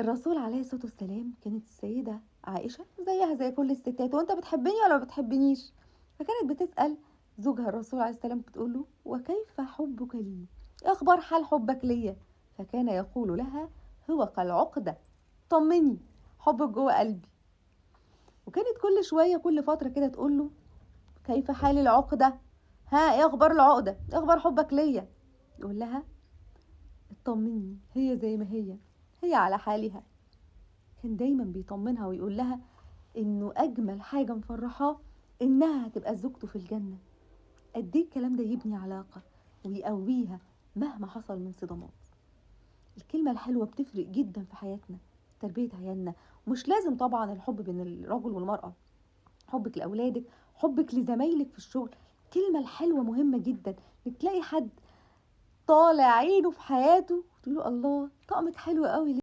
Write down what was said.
الرسول عليه الصلاة والسلام كانت السيدة عائشة زيها زي كل الستات، وأنت بتحبني ولا ما بتحبنيش؟ فكانت بتسأل زوجها الرسول عليه السلام، بتقول له: وكيف حبك لي؟ إيه أخبار حال حبك ليا؟ فكان يقول لها: هو كالعقدة، طمني، حبك جوه قلبي. وكانت كل شوية كل فترة كده تقول له: كيف حال العقدة؟ ها، إيه أخبار العقدة؟ إيه أخبار حبك ليا؟ يقول لها: اطمني، هي زي ما هي على حالها. كان دايما بيطمنها ويقول لها انه اجمل حاجه مفرحاه انها هتبقى زوجته في الجنه. قد ايه الكلام ده يبني علاقه ويقويها مهما حصل من صدمات. الكلمه الحلوه بتفرق جدا في حياتنا، تربيه عيالنا. مش لازم طبعا الحب بين الرجل والمراه، حبك لاولادك، حبك لزمايلك في الشغل. الكلمه الحلوه مهمه جدا. انك تلاقي حد طالع عينه في حياته تقول له: الله، طقمك حلو قوي.